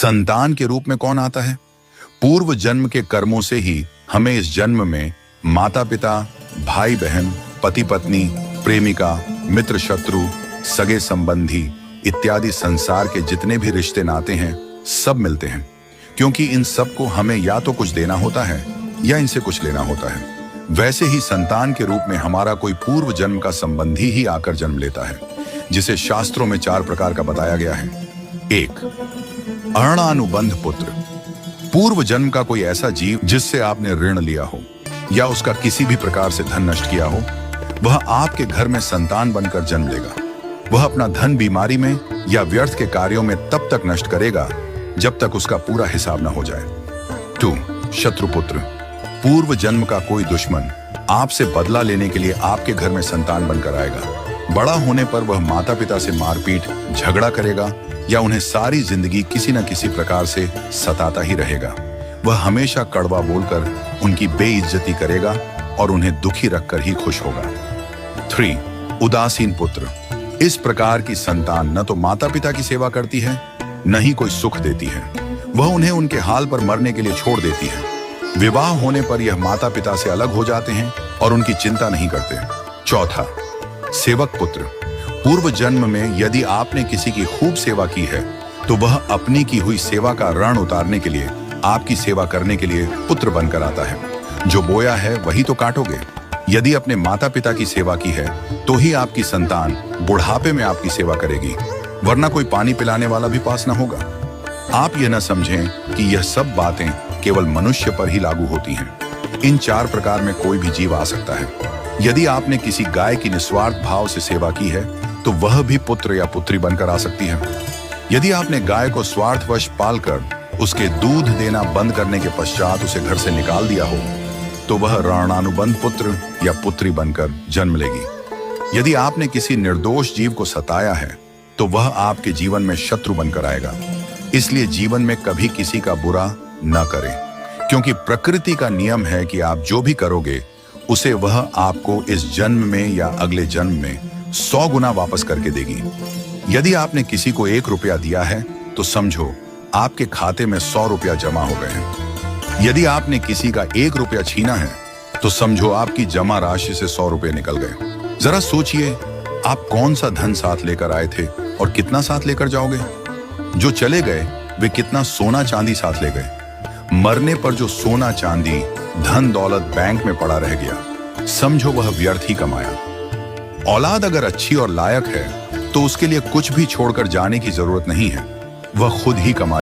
संतान के रूप में कौन आता है? पूर्व जन्म के कर्मों से ही हमें इस जन्म में माता पिता, भाई बहन, पति पत्नी, प्रेमिका, मित्र शत्रु, सगे संबंधी इत्यादि संसार के जितने भी रिश्ते नाते हैं सब मिलते हैं, क्योंकि इन सब को हमें या तो कुछ देना होता है या इनसे कुछ लेना होता है। वैसे ही संतान के रूप में हमारा कोई पूर्व जन्म का संबंधी ही आकर जन्म लेता है, जिसे शास्त्रों में 4 प्रकार का बताया गया है। 1. अऋणानुबंध पुत्र। पूर्व जन्म का कोई ऐसा जीव जिससे आपने ऋण लिया हो या उसका किसी भी प्रकार से धन नष्ट किया हो, वह आपके घर में संतान बनकर जन्म लेगा। वह अपना धन बीमारी में या व्यर्थ के कार्यों में तब तक नष्ट करेगा जब तक उसका पूरा हिसाब न हो जाए। 2. शत्रुपुत्र। पूर्व जन्म का कोई दुश्मन आपसे बदला लेने के लिए आपके घर में संतान बनकर आएगा। बड़ा होने पर वह माता पिता से मारपीट, झगड़ा करेगा या उन्हें सारी जिंदगी किसी न किसी प्रकार से सताता ही रहेगा। वह हमेशा कड़वा बोलकर उनकी बेइज्जती करेगा और उन्हें दुखी रखकर ही खुश होगा। 3. उदासीन पुत्र। इस प्रकार की संतान न तो माता पिता की सेवा करती है, न ही कोई सुख देती है। वह उन्हें उनके हाल पर मरने के लिए छोड़ देती है। विवाह होने पर यह माता पिता से अलग हो जाते हैं और उनकी चिंता नहीं करते। 4. सेवक पुत्र। पूर्व जन्म में यदि आपने किसी की खूब सेवा की है तो वह अपनी की हुई सेवा का ऋण उतारने के लिए आपकी सेवा करने के लिए पुत्र बनकर आता है। जो बोया है वही तो काटोगे। यदि अपने माता पिता की सेवा की है तो ही आपकी संतान बुढ़ापे में आपकी सेवा करेगी, वरना कोई पानी पिलाने वाला भी पास न होगा। आप यह न समझें कि यह सब बातें केवल मनुष्य पर ही लागू होती हैं। इन 4 प्रकार में कोई भी जीव आ सकता है। यदि आपने किसी गाय की निस्वार्थ भाव से सेवा की है तो वह भी पुत्र या पुत्री बनकर आ सकती है। यदि आपने गाय को स्वार्थवश पालकर उसके दूध देना बंद करने के पश्चात उसे घर से निकाल दिया हो तो वह ऋणानुबंध पुत्र या पुत्री बनकर जन्म लेगी। यदि आपने किसी निर्दोष जीव को सताया है तो वह आपके जीवन में शत्रु बनकर आएगा। इसलिए जीवन में कभी किसी का बुरा न करें, क्योंकि प्रकृति का नियम है कि आप जो भी करोगे उसे वह आपको इस जन्म में या अगले जन्म में 100 गुना वापस करके देगी। यदि आपने किसी को 1 रुपया दिया है तो समझो आपके खाते में 100 रुपया जमा हो गए हैं। यदि आपने किसी का 1 रुपया छीना है तो समझो आपकी जमा राशि से 100 रुपये निकल गए। जरा सोचिए, आप कौन सा धन साथ लेकर आए थे और कितना साथ लेकर जाओगे? जो चले गए वे कितना सोना चांदी साथ ले गए? मरने पर जो सोना चांदी धन दौलत बैंक में पड़ा रह गया, समझो वह व्यर्थ ही कमाया। औलाद अगर अच्छी और लायक है तो उसके लिए कुछ भी छोड़कर जाने की जरूरत नहीं है, वह खुद ही कमा